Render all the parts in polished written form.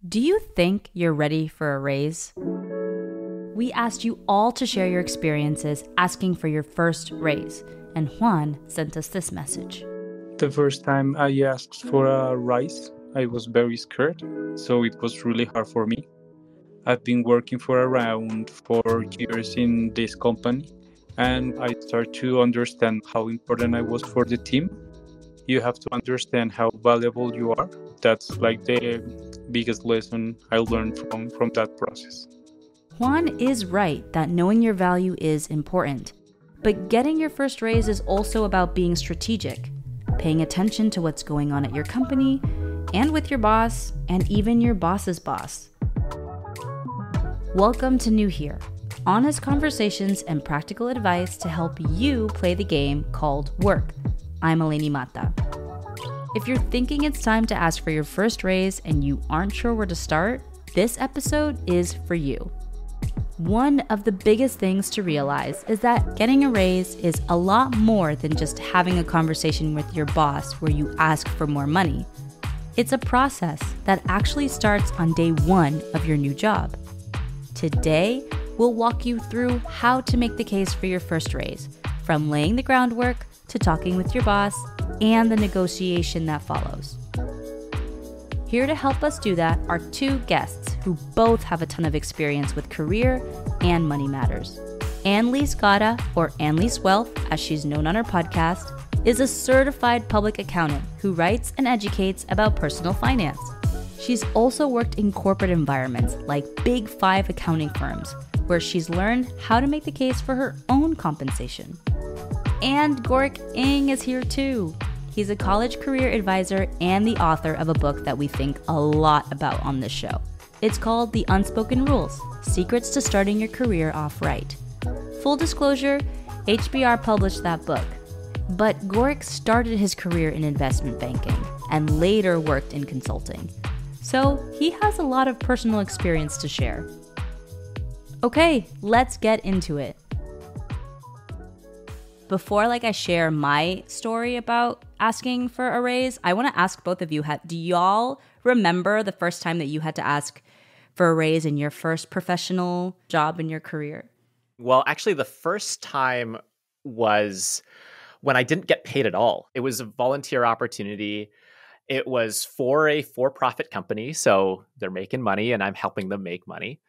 Do you think you're ready for a raise? We asked you all to share your experiences asking for your first raise, and Juan sent us this message. The first time I asked for a raise, I was very scared, so it was really hard for me. I've been working for around 4 years in this company, and I start to understand how important I was for the team. You have to understand how valuable you are. That's like the biggest lesson I learned from that process. Juan is right that knowing your value is important, but getting your first raise is also about being strategic, paying attention to what's going on at your company and with your boss and even your boss's boss. Welcome to New Here, honest conversations and practical advice to help you play the game called work. I'm Elainy Mata. If you're thinking it's time to ask for your first raise and you aren't sure where to start, this episode is for you. One of the biggest things to realize is that getting a raise is a lot more than just having a conversation with your boss where you ask for more money. It's a process that actually starts on day one of your new job. Today, we'll walk you through how to make the case for your first raise, from laying the groundwork to talking with your boss and the negotiation that follows. Here to help us do that are two guests who both have a ton of experience with career and money matters. Anne-Lyse Ngatta, or Anne-Lyse Wealth, as she's known on her podcast, is a certified public accountant who writes and educates about personal finance. She's also worked in corporate environments like Big 5 accounting firms, where she's learned how to make the case for her own compensation. And Gorick Ng is here too. He's a college career advisor and the author of a book that we think a lot about on this show. It's called The Unspoken Rules: Secrets to Starting Your Career Off Right. Full disclosure, HBR published that book. But Gorick started his career in investment banking and later worked in consulting. So he has a lot of personal experience to share. Okay, let's get into it. Before I share my story about asking for a raise, I want to ask both of you, do y'all remember the first time that you had to ask for a raise in your first professional job in your career? Well, actually, the first time was when I didn't get paid at all. It was a volunteer opportunity. It was for a for-profit company, so they're making money and I'm helping them make money.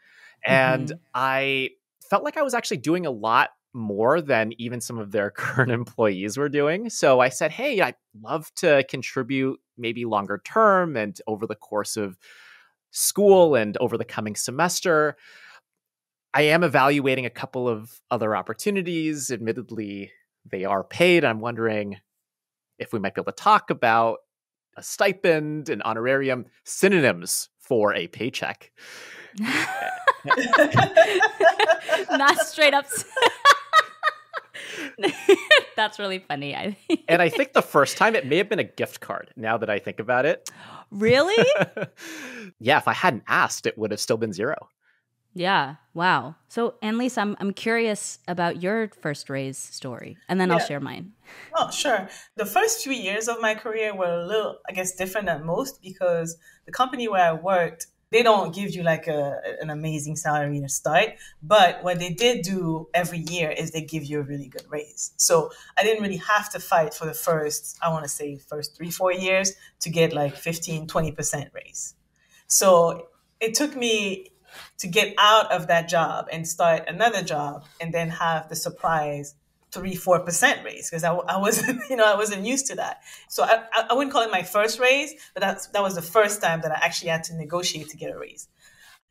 And I felt like I was actually doing a lot more than even some of their current employees were doing. So I said, hey, I'd love to contribute maybe longer term and over the course of school and over the coming semester. I am evaluating a couple of other opportunities. Admittedly, they are paid. I'm wondering if we might be able to talk about a stipend, an honorarium, synonyms for a paycheck. Not straight up. That's really funny. And I think the first time it may have been a gift card, now that I think about it. Really? Yeah, if I hadn't asked, it would have still been zero. Yeah. Wow. So, Anne-Lyse, I'm curious about your first raise story, and then I'll share mine. Oh, sure. The first few years of my career were a little, different than most because the company where I worked, they don't give you an amazing salary to start. But what they did do every year is they give you a really good raise. So I didn't really have to fight for the first 3-4 years to get 15-20% raise. So it took me to get out of that job and start another job and then have the surprise 3-4% raise because I wasn't I wasn't used to that. So I wouldn't call it my first raise, but that was the first time that I actually had to negotiate to get a raise.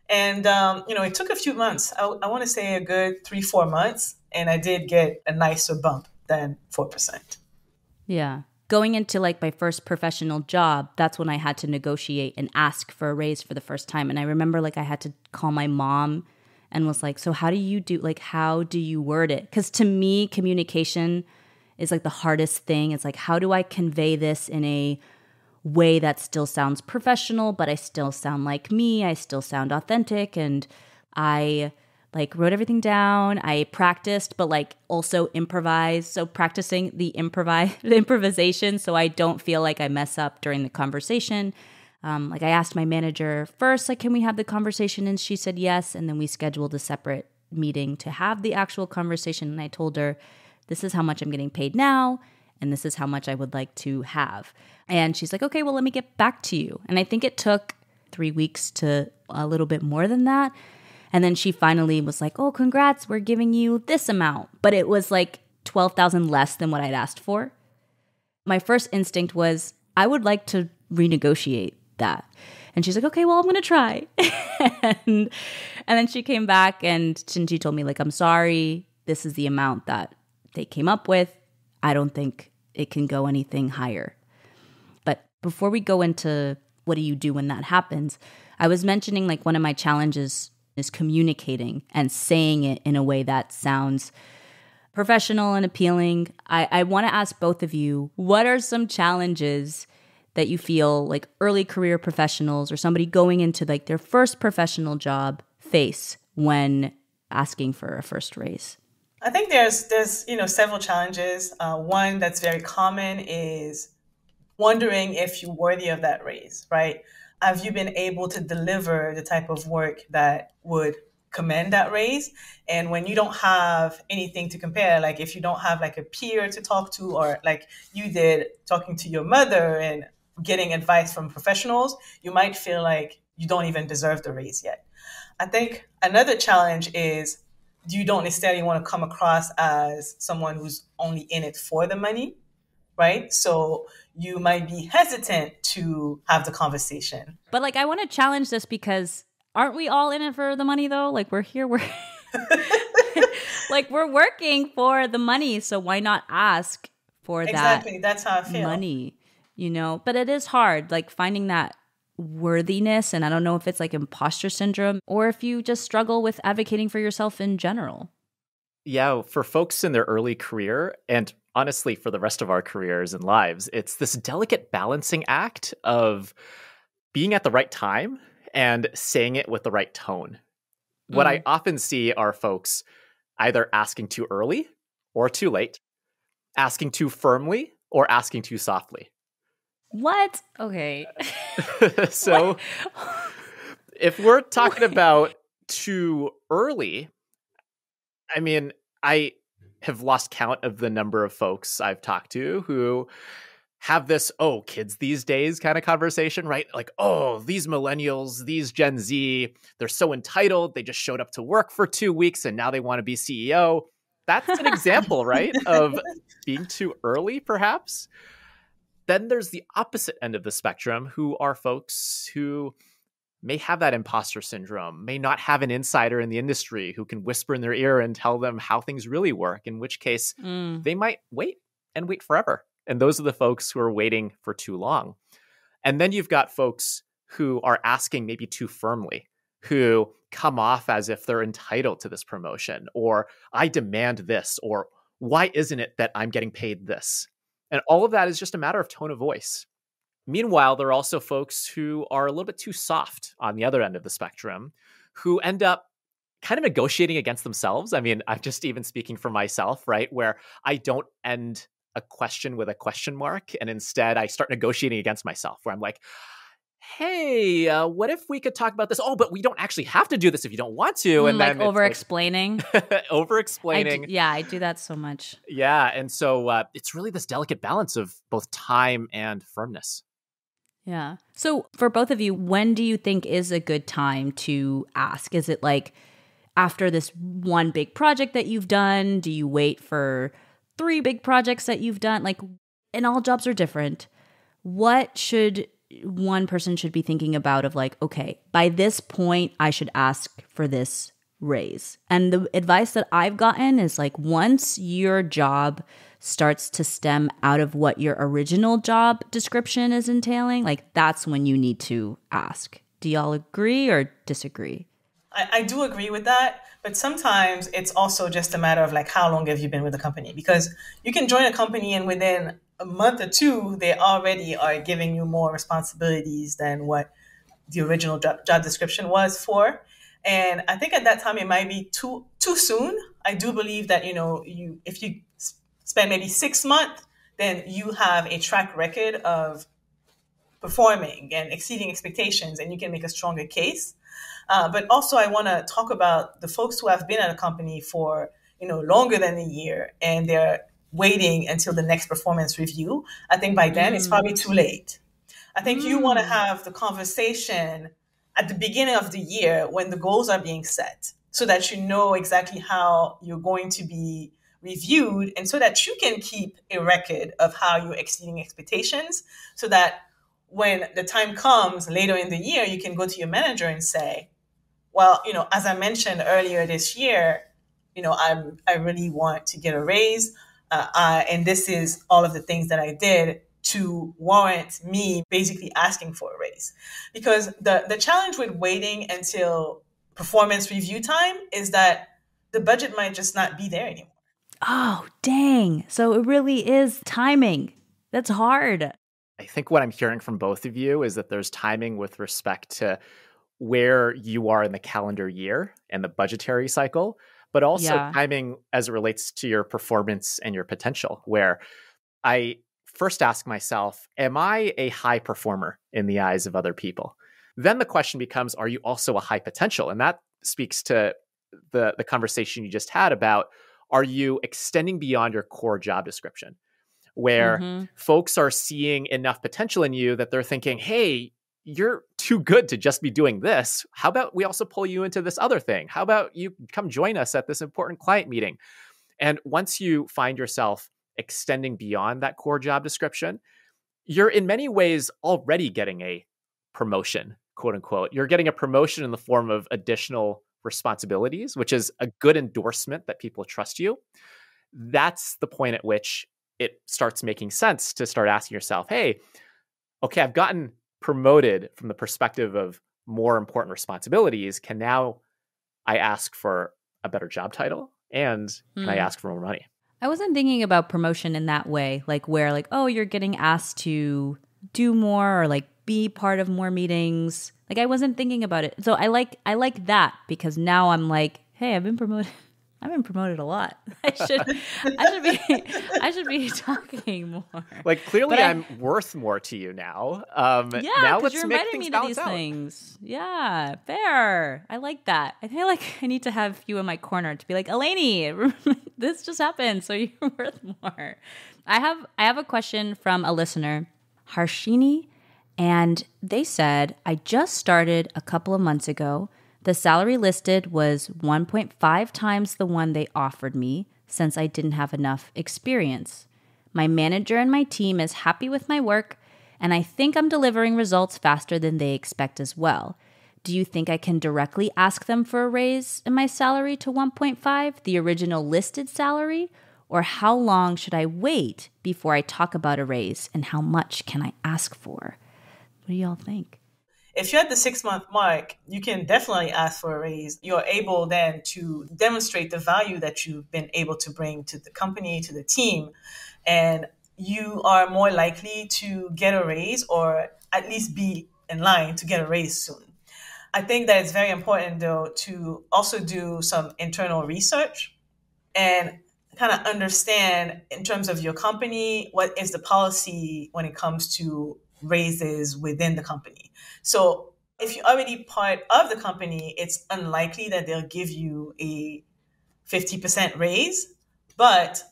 And it took a few months. I want to say a good 3-4 months, and I did get a nicer bump than 4%. Yeah. Going into my first professional job, that's when I had to negotiate and ask for a raise for the first time. And I remember I had to call my mom and was like, so how do you word it? Because to me, communication is the hardest thing. It's how do I convey this in a way that still sounds professional, but I still sound like me. I still sound authentic. And I wrote everything down. I practiced, but also improvised. So practicing the improvisation so I don't feel like I mess up during the conversation. Like I asked my manager first, like, can we have the conversation? And she said yes. And then we scheduled a separate meeting to have the actual conversation. And I told her, this is how much I'm getting paid now. And this is how much I would like to have. And she's like, okay, well, let me get back to you. And I think it took 3 weeks to a little bit more than that. And then she finally was like, oh, congrats, we're giving you this amount. But it was like $12,000 less than what I'd asked for. My first instinct was, I would like to renegotiate that. And she's like, okay, well, I'm going to try. and then she came back and she told me, like, I'm sorry, this is the amount that they came up with. I don't think it can go anything higher. But before we go into what do you do when that happens, I was mentioning like one of my challenges is communicating and saying it in a way that sounds professional and appealing. I want to ask both of you, what are some challenges that you feel like early career professionals or somebody going into like their first professional job face when asking for a first raise? I think there's several challenges. One that's very common is wondering if you're worthy of that raise, right? Have you been able to deliver the type of work that would commend that raise? And when you don't have anything to compare, like if you don't have like a peer to talk to, or like you did talking to your mother and getting advice from professionals, you might feel like you don't even deserve the raise yet. I think another challenge is you don't necessarily want to come across as someone who's only in it for the money, right? So you might be hesitant to have the conversation. But like, I want to challenge this because aren't we all in it for the money though? Like we're like we're working for the money. So why not ask for exactly. That's how I feel. Money, you know? But it is hard, like finding that worthiness. And I don't know if it's like imposter syndrome or if you just struggle with advocating for yourself in general. Yeah, for folks in their early career, and honestly, for the rest of our careers and lives, it's this delicate balancing act of being at the right time and saying it with the right tone. What I often see are folks either asking too early or too late, asking too firmly or asking too softly. What? Okay. So if we're talking about too early, I mean, I have lost count of the number of folks I've talked to who have this, oh, kids these days kind of conversation, right? Like, oh, these millennials, these Gen Z, they're so entitled. They just showed up to work for 2 weeks and now they want to be CEO. That's an example, right? Of being too early, perhaps. Then there's the opposite end of the spectrum, who are folks who may have that imposter syndrome, may not have an insider in the industry who can whisper in their ear and tell them how things really work, in which case they might wait and wait forever. And those are the folks who are waiting for too long. And then you've got folks who are asking maybe too firmly, who come off as if they're entitled to this promotion, or I demand this, or why isn't it that I'm getting paid this? And all of that is just a matter of tone of voice. Meanwhile, there are also folks who are a little bit too soft on the other end of the spectrum, who end up kind of negotiating against themselves. I mean, I'm just even speaking for myself, right? Where I don't end a question with a question mark, and instead I start negotiating against myself, where I'm like, hey, what if we could talk about this? Oh, but we don't actually have to do this if you don't want to. And like over-explaining. Over-explaining. I do that so much. Yeah. And so it's really this delicate balance of both time and firmness. Yeah. So for both of you, when do you think is a good time to ask? Is it like after this one big project that you've done? Do you wait for 3 big projects that you've done? Like, and all jobs are different. What should one person should be thinking about of like, okay, by this point, I should ask for this raise? And the advice that I've gotten is like, once your job starts to stem out of what your original job description is entailing, like that's when you need to ask. Do y'all agree or disagree? I do agree with that, but sometimes it's also just a matter of like, how long have you been with the company? Because you can join a company and within a month or two, they already are giving you more responsibilities than what the original job description was for. And I think at that time, it might be too soon. I do believe that, if you spend maybe 6 months, then you have a track record of performing and exceeding expectations, and you can make a stronger case. But also, I want to talk about the folks who have been at a company for longer than a year, and they're waiting until the next performance review. I think by then it's probably too late. I think you want to have the conversation at the beginning of the year when the goals are being set, so that you know exactly how you're going to be reviewed, and so that you can keep a record of how you're exceeding expectations, so that when the time comes later in the year, you can go to your manager and say, well, as I mentioned earlier this year, I really want to get a raise. And this is all of the things that I did to warrant me basically asking for a raise. Because the challenge with waiting until performance review time is that the budget might just not be there anymore. Oh, dang. So it really is timing. That's hard. I think what I'm hearing from both of you is that there's timing with respect to where you are in the calendar year and the budgetary cycle, but also timing as it relates to your performance and your potential, where I first ask myself, am I a high performer in the eyes of other people? Then the question becomes, are you also a high potential? And that speaks to the conversation you just had about, are you extending beyond your core job description, where folks are seeing enough potential in you that they're thinking, hey, you're too good to just be doing this. How about we also pull you into this other thing? How about you come join us at this important client meeting? And once you find yourself extending beyond that core job description, you're in many ways already getting a promotion, quote unquote. You're getting a promotion in the form of additional responsibilities, which is a good endorsement that people trust you. That's the point at which it starts making sense to start asking yourself, hey, okay, I've gotten promoted from the perspective of more important responsibilities. Can now I ask for a better job title? And can I ask for more money? I wasn't thinking about promotion in that way, like where like, oh, you're getting asked to do more or like be part of more meetings. Like I wasn't thinking about it. So I like that because now I'm like, hey, I've been promoted a lot. I should be talking more. Like clearly I'm worth more to you now. Now let's you're make inviting things me to balance these out. things. Yeah, fair. I like that. I feel like I need to have you in my corner to be like, Elainy, this just happened, so you're worth more. I have a question from a listener, Harshini, and they said, I just started a couple of months ago. The salary listed was 1.5 times the one they offered me since I didn't have enough experience. My manager and my team is happy with my work, and I think I'm delivering results faster than they expect as well. Do you think I can directly ask them for a raise in my salary to 1.5, the original listed salary? Or how long should I wait before I talk about a raise, and how much can I ask for? What do y'all think? If you're at the 6-month mark, you can definitely ask for a raise. You're able then to demonstrate the value that you've been able to bring to the company, to the team, and you are more likely to get a raise or at least be in line to get a raise soon. I think that it's very important, though, to also do some internal research and kind of understand in terms of your company, what is the policy when it comes to raises within the company. So if you're already part of the company, it's unlikely that they'll give you a 50% raise. But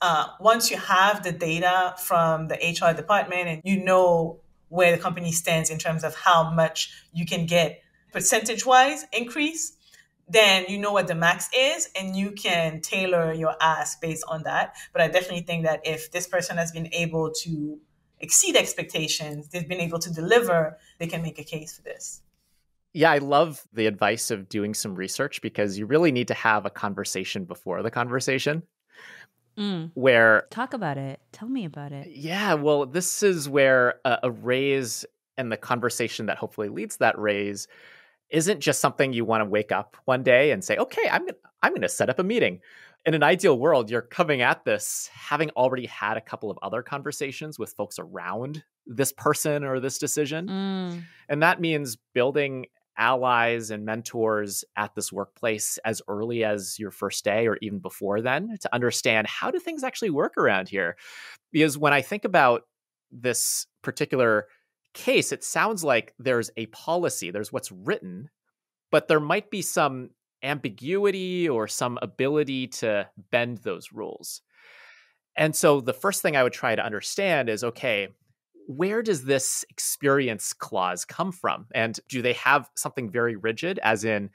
once you have the data from the HR department and you know where the company stands in terms of how much you can get percentage-wise increase, then you know what the max is and you can tailor your ask based on that. But I definitely think that if this person has been able to exceed expectations, they've been able to deliver, they can make a case for this. Yeah, I love the advice of doing some research because you really need to have a conversation before the conversation. Where talk about it. Tell me about it. Yeah, well, this is where a raise and the conversation that hopefully leads that raise isn't just something you want to wake up one day and say, okay, I'm going to set up a meeting. In an ideal world, you're coming at this having already had a couple of other conversations with folks around this person or this decision. And that means building allies and mentors at this workplace as early as your first day or even before then to understand how do things actually work around here. Because when I think about this particular case, it sounds like there's a policy, there's what's written, but there might be some ambiguity or some ability to bend those rules. And so the first thing I would try to understand is, okay, where does this experience clause come from? And do they have something very rigid, as in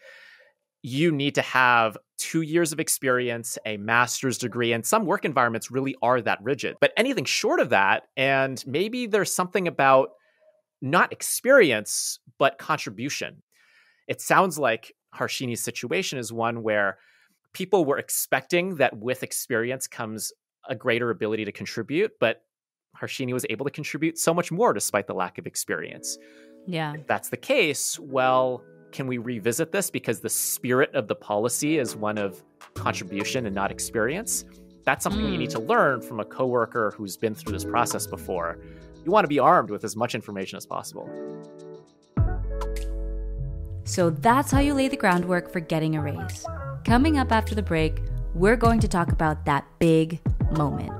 you need to have 2 years of experience, a master's degree, and some work environments really are that rigid. But anything short of that, and maybe there's something about not experience, but contribution. It sounds like Harshini's situation is one where people were expecting that with experience comes a greater ability to contribute, but Harshini was able to contribute so much more despite the lack of experience. Yeah. If that's the case, well, can we revisit this because the spirit of the policy is one of contribution and not experience? That's something you need to learn from a coworker who's been through this process before. You want to be armed with as much information as possible. So that's how you lay the groundwork for getting a raise. Coming up after the break, we're going to talk about that big moment,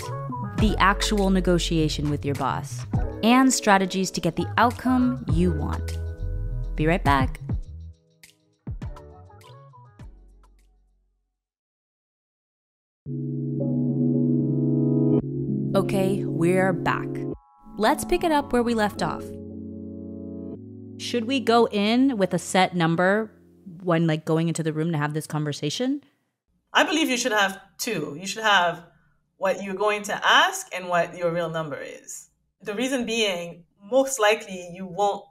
the actual negotiation with your boss, and strategies to get the outcome you want. Be right back. Okay, we're back. Let's pick it up where we left off. Should we go in with a set number when going into the room to have this conversation? I believe you should have two. You should have what you're going to ask and what your real number is. The reason being, most likely you won't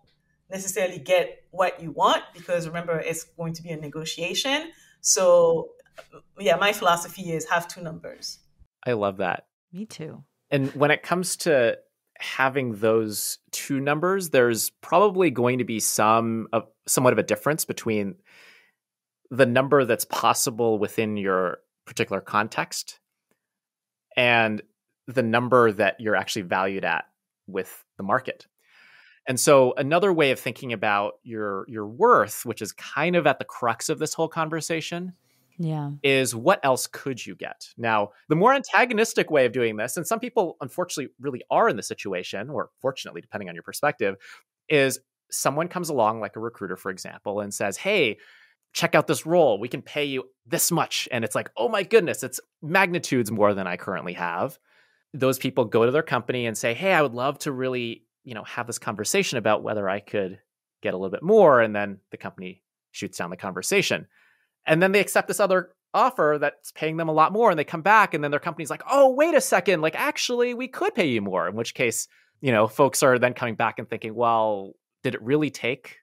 necessarily get what you want because remember, it's going to be a negotiation. So yeah, my philosophy is have two numbers. I love that. Me too. And when it comes to having those two numbers, there's probably going to be somewhat of a difference between the number that's possible within your particular context and the number that you're actually valued at with the market. And so another way of thinking about your worth, which is kind of at the crux of this whole conversation, is what else could you get? Now, the more antagonistic way of doing this, and some people unfortunately really are in the situation, or fortunately, depending on your perspective, is someone comes along, like a recruiter, for example, and says, hey, check out this role. We can pay you this much. And it's like, oh my goodness, it's magnitudes more than I currently have. Those people go to their company and say, hey, I would love to really, have this conversation about whether I could get a little bit more. And then the company shoots down the conversation. And then they accept this other offer that's paying them a lot more. And they come back and then their company's like, oh, wait a second. Actually, we could pay you more. In which case, folks are then coming back and thinking, well, did it really take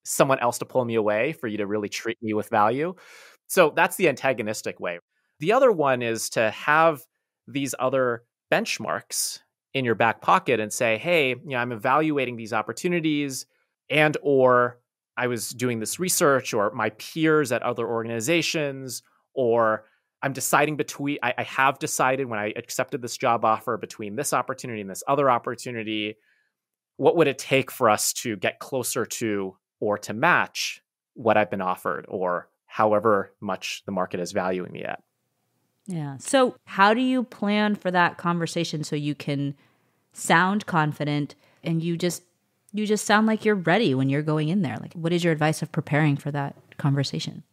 someone else to pull me away for you to really treat me with value? So that's the antagonistic way. The other one is to have these other benchmarks in your back pocket and say, hey, I'm evaluating these opportunities and or I was doing this research or my peers at other organizations, or I'm deciding I have decided when I accepted this job offer between this opportunity and this other opportunity, what would it take for us to get closer to or to match what I've been offered or however much the market is valuing me at? Yeah. So how do you plan for that conversation so you can sound confident and you just sound like you're ready when you're going in there? What is your advice of preparing for that conversation?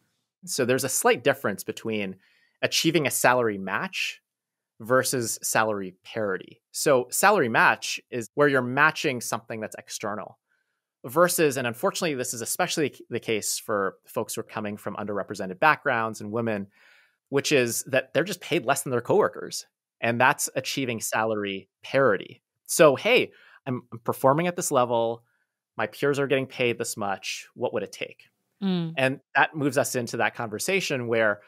So there's a slight difference between achieving a salary match versus salary parity. So salary match is where you're matching something that's external versus, and unfortunately, this is especially the case for folks who are coming from underrepresented backgrounds and women, which is that they're just paid less than their coworkers. And that's achieving salary parity. So, hey, I'm performing at this level. My peers are getting paid this much. What would it take? And that moves us into that conversation where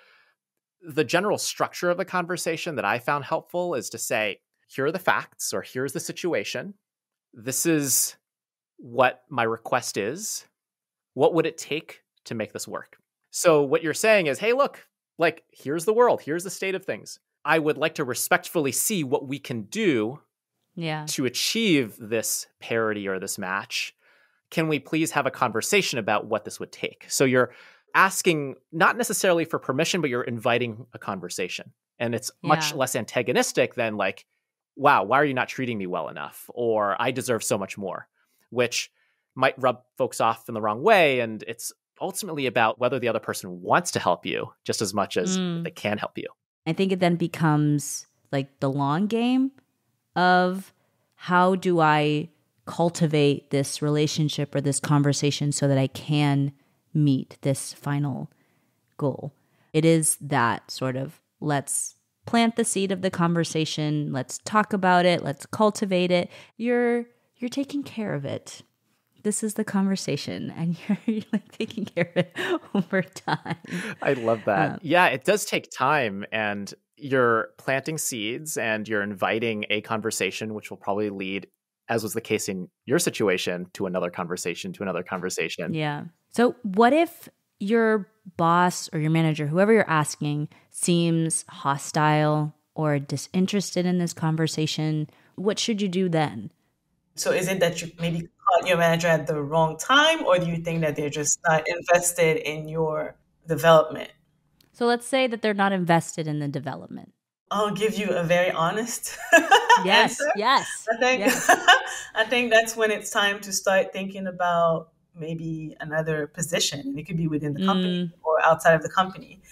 the general structure of the conversation that I found helpful is to say, here are the facts, or here's the situation. This is what my request is. What would it take to make this work? So what you're saying is, hey, look, here's the world. Here's the state of things. I would like to respectfully see what we can do to achieve this parity or this match. Can we please have a conversation about what this would take? So you're asking not necessarily for permission, but you're inviting a conversation. And it's much less antagonistic than wow, why are you not treating me well enough? Or I deserve so much more. which might rub folks off in the wrong way. And it's ultimately about whether the other person wants to help you just as much as they can help you. I think it then becomes like the long game of how do I cultivate this relationship or this conversation so that I can meet this final goal. It is that sort of let's plant the seed of the conversation, let's talk about it, let's cultivate it. You're taking care of it. This is the conversation, and you're like taking care of it over time. I love that. Yeah, it does take time, and you're planting seeds and you're inviting a conversation, which will probably lead, as was the case in your situation, to another conversation, to another conversation. Yeah. So what if your boss or your manager, whoever you're asking, seems hostile or disinterested in this conversation? What should you do then? So is it that you maybe caught your manager at the wrong time, or do you think that they're just not invested in your development? So let's say that they're not invested in the development. I'll give you a very honest Yes, answer. yes. I think that's when it's time to start thinking about maybe another position. It could be within the company or outside of the company.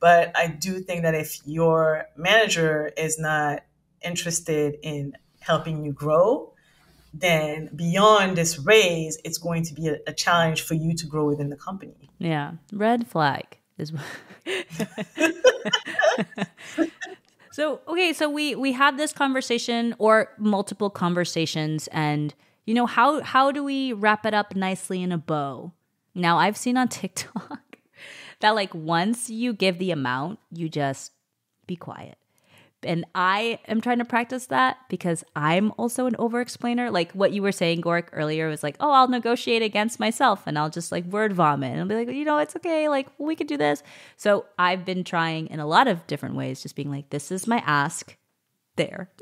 But I do think that if your manager is not interested in helping you grow, then beyond this raise, it's going to be a challenge for you to grow within the company. Yeah. Red flag is So we had this conversation or multiple conversations, and how do we wrap it up nicely in a bow? Now, I've seen on TikTok that like once you give the amount, you just be quiet. And I am trying to practice that because I'm also an over-explainer. Like what you were saying, Gorick, earlier was like, oh, I'll negotiate against myself and I'll just like word vomit. And I'll be like, it's okay. Like we could do this. So I've been trying in a lot of different ways, just being like, this is my ask there.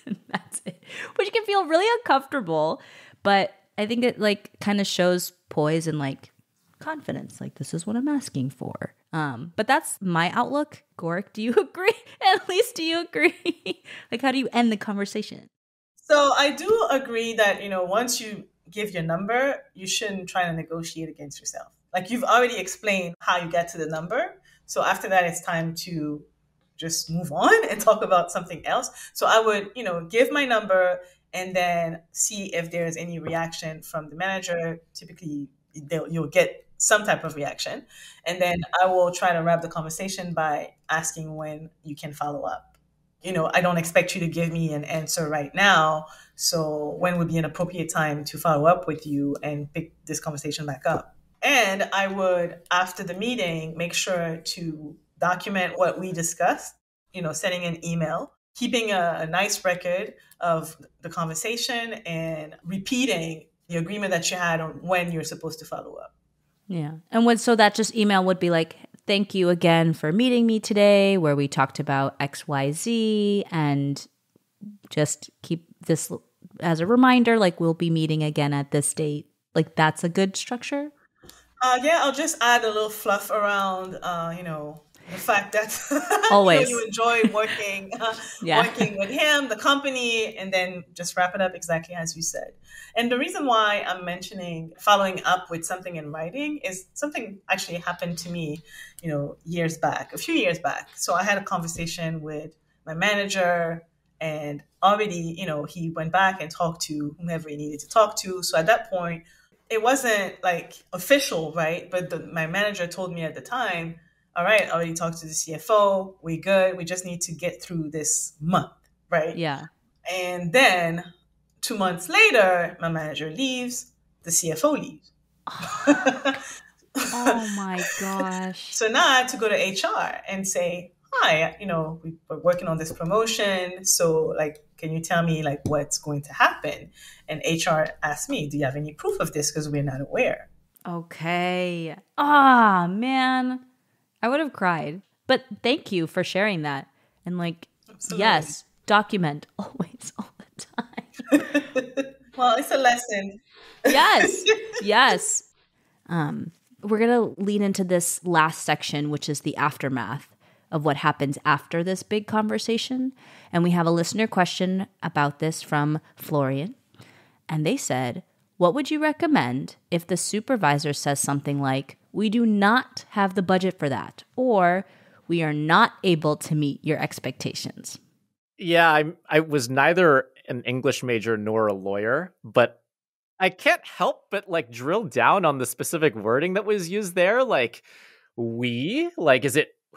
And that's it. Which can feel really uncomfortable. But I think it like kind of shows poise and like confidence. Like this is what I'm asking for. But that's my outlook. Gorick, do you agree? Anne-Lyse, do you agree? Like, how do you end the conversation? So I do agree that, once you give your number, you shouldn't try to negotiate against yourself. Like you've already explained how you get to the number. So after that, it's time to just move on and talk about something else. So I would, give my number and then see if there's any reaction from the manager. Typically, you'll get some type of reaction. And then I will try to wrap the conversation by asking when you can follow up. I don't expect you to give me an answer right now. So when would be an appropriate time to follow up with you and pick this conversation back up? And I would, after the meeting, make sure to document what we discussed, sending an email, keeping a nice record of the conversation and repeating the agreement that you had on when you're supposed to follow up. Yeah. And so that just email would be like, thank you again for meeting me today, where we talked about XYZ, and just keep this as a reminder, like we'll be meeting again at this date. Like that's a good structure? Yeah, I'll just add a little fluff around, the fact that always you enjoy working with him, the company, and then just wrap it up exactly as you said. And the reason why I'm mentioning following up with something in writing is something actually happened to me, a few years back. So I had a conversation with my manager, and already, he went back and talked to whomever he needed to talk to. So at that point, it wasn't like official, right? But my manager told me at the time, all right, I already talked to the CFO. We good. We just need to get through this month, right? Yeah. And then 2 months later, my manager leaves, the CFO leaves. Oh my gosh. So now I have to go to HR and say, hi, we're working on this promotion. So can you tell me what's going to happen? And HR asked me, do you have any proof of this? Because we're not aware. Okay. Ah, man. I would have cried. But thank you for sharing that. And Absolutely. Yes, document always, all the time. Well, it's a lesson. Yes. Yes. We're going to lead into this last section, which is the aftermath of what happens after this big conversation. And we have a listener question about this from Florian. And they said, What would you recommend if the supervisor says something like, "We do not have the budget for that," or "We are not able to meet your expectations"? Yeah, I was neither an English major nor a lawyer, but I can't help but like drill down on the specific wording that was used there. Like, we? Like,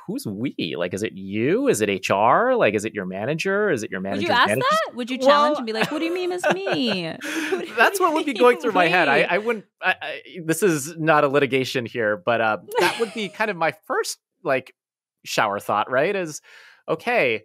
who's we? Like, is it you? Is it HR? Like, is it your manager? Is it your Would manager's you ask manager? that? Would you challenge and be like, "What do you mean it's me?" That's what would be going through my head. We? I wouldn't. This is not a litigation here, but that would be kind of my first like shower thought, right? Is okay.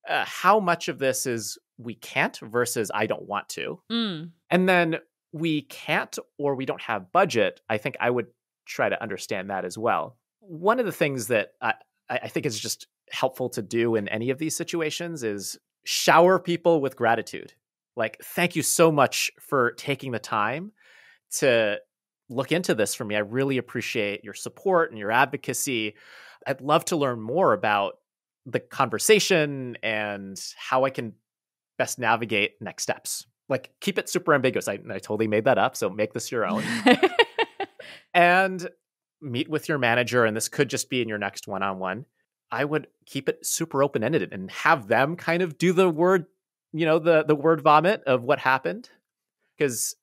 How much of this is we can't versus I don't want to, and then we can't or we don't have budget. I think I would try to understand that as well. One of the things that I think is just helpful to do in any of these situations is shower people with gratitude. Like, thank you so much for taking the time to look into this for me. I really appreciate your support and your advocacy. I'd love to learn more about the conversation and how I can best navigate next steps. Like, keep it super ambiguous. I totally made that up, so make this your own. And meet with your manager, and this could just be in your next one-on-one. I would keep it super open-ended and have them kind of do the word, the word vomit of what happened, because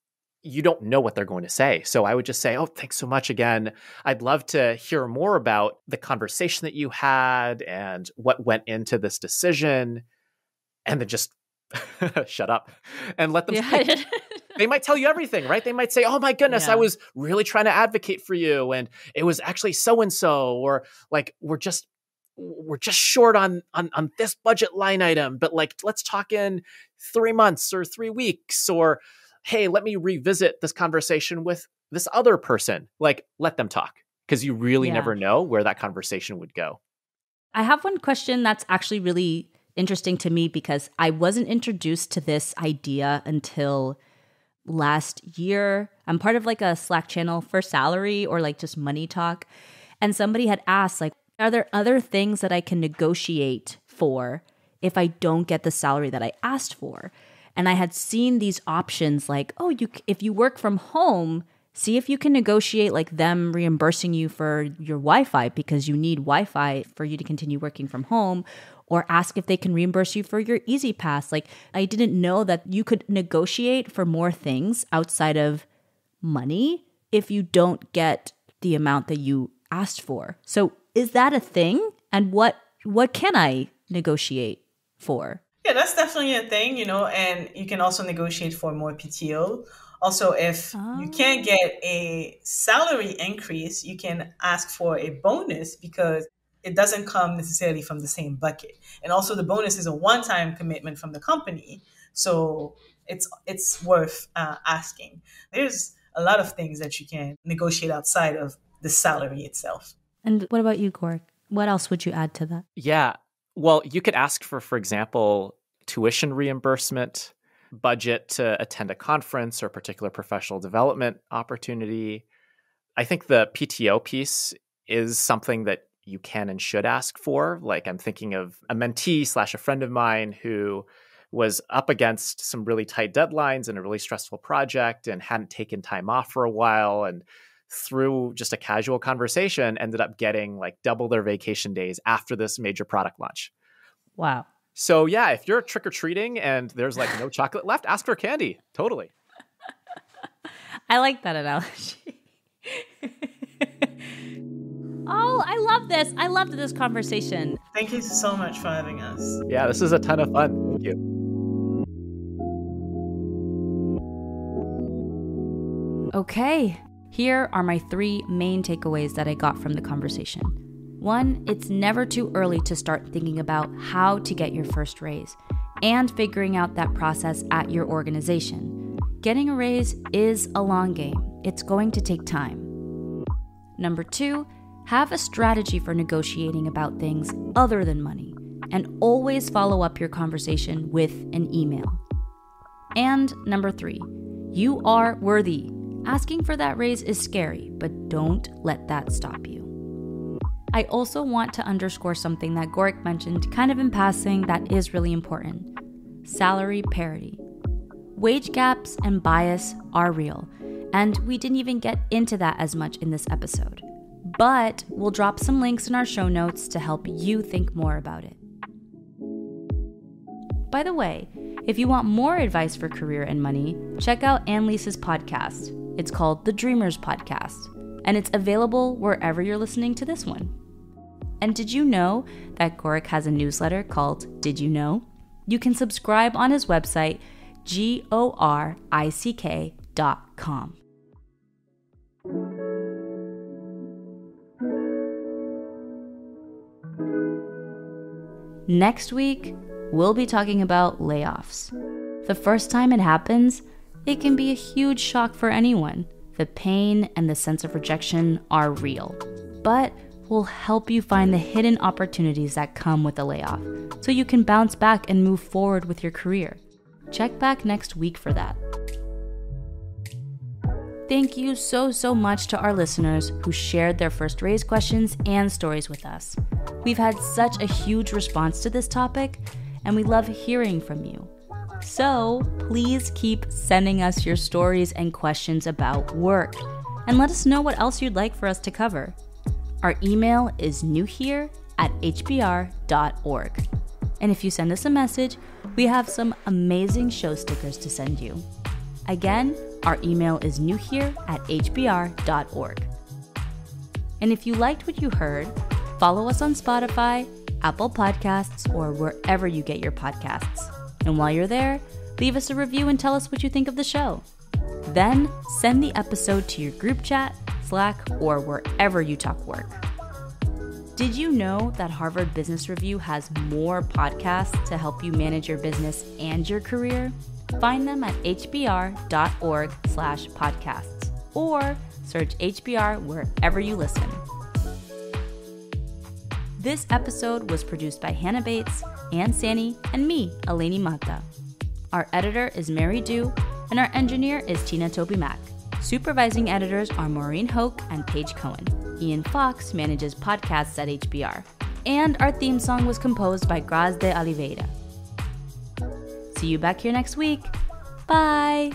you don't know what they're going to say. So I would just say, "Oh, thanks so much again. I'd love to hear more about the conversation that you had and what went into this decision." And then just shut up and let them speak. They might tell you everything, right? They might say, "Oh my goodness, I was really trying to advocate for you, and it was actually so-and-so," or like, we're just short on this budget line item, but like, let's talk in 3 months or 3 weeks, or hey, let me revisit this conversation with this other person. Like, let them talk, because you really never know where that conversation would go. I have one question that's actually really interesting to me, because I wasn't introduced to this idea until last year. I'm part of like a Slack channel for salary or like just money talk. And somebody had asked, like, are there other things that I can negotiate for if I don't get the salary that I asked for? And I had seen these options like, if you work from home, see if you can negotiate like them reimbursing you for your Wi-Fi because you need Wi-Fi for you to continue working from home, or ask if they can reimburse you for your Easy Pass. Like, I didn't know that you could negotiate for more things outside of money if you don't get the amount that you asked for. So is that a thing? And what can I negotiate for? Yeah, that's definitely a thing, and you can also negotiate for more PTO. Also, if you can't get a salary increase, you can ask for a bonus because it doesn't come necessarily from the same bucket. And also the bonus is a one-time commitment from the company. So it's worth asking. There's a lot of things that you can negotiate outside of the salary itself. And what about you, Gorick? What else would you add to that? Yeah. Well, you could ask for example, tuition reimbursement, budget to attend a conference or particular professional development opportunity. I think the PTO piece is something that you can and should ask for. Like, I'm thinking of a mentee / a friend of mine who was up against some really tight deadlines and a really stressful project and hadn't taken time off for a while, and through just a casual conversation ended up getting like double their vacation days after this major product launch. Wow. So yeah, if you're trick-or-treating and there's like no chocolate left, ask for candy. Totally. I like that analogy. Oh, I love this. I loved this conversation. Thank you so much for having us. Yeah, this is a ton of fun. Thank you. Okay, here are my 3 main takeaways that I got from the conversation. 1, it's never too early to start thinking about how to get your first raise and figuring out that process at your organization. Getting a raise is a long game. It's going to take time. Number 2, have a strategy for negotiating about things other than money, and always follow up your conversation with an email. And number 3, you are worthy. Asking for that raise is scary, but don't let that stop you. I also want to underscore something that Gorick mentioned kind of in passing that is really important: salary parity. Wage gaps and bias are real, and we didn't even get into that as much in this episode. But we'll drop some links in our show notes to help you think more about it. By the way, if you want more advice for career and money, check out Anne-Lyse's podcast. It's called The Dreamers Podcast, and it's available wherever you're listening to this one. And did you know that Gorick has a newsletter called Did You Know? You can subscribe on his website, gorick.com. Next week, we'll be talking about layoffs. The first time it happens, it can be a huge shock for anyone. The pain and the sense of rejection are real, but we'll help you find the hidden opportunities that come with a layoff so you can bounce back and move forward with your career. Check back next week for that. Thank you so much to our listeners who shared their first raise questions and stories with us. We've had such a huge response to this topic, and we love hearing from you. So please keep sending us your stories and questions about work, and let us know what else you'd like for us to cover. Our email is newhere@hbr.org. And if you send us a message, we have some amazing show stickers to send you. Again, our email is newhere@hbr.org. And if you liked what you heard, follow us on Spotify, Apple Podcasts, or wherever you get your podcasts. And while you're there, leave us a review and tell us what you think of the show. Then send the episode to your group chat, Slack, or wherever you talk work. Did you know that Harvard Business Review has more podcasts to help you manage your business and your career? Find them at hbr.org/podcasts or search HBR wherever you listen. This episode was produced by Hannah Bates, Ann Sani, and me, Elainy Mata. Our editor is Mary Dew, and our engineer is Tina Toby-Mac. Supervising editors are Maureen Hoke and Paige Cohen. Ian Fox manages podcasts at HBR. And our theme song was composed by Graz de Oliveira. See you back here next week. Bye!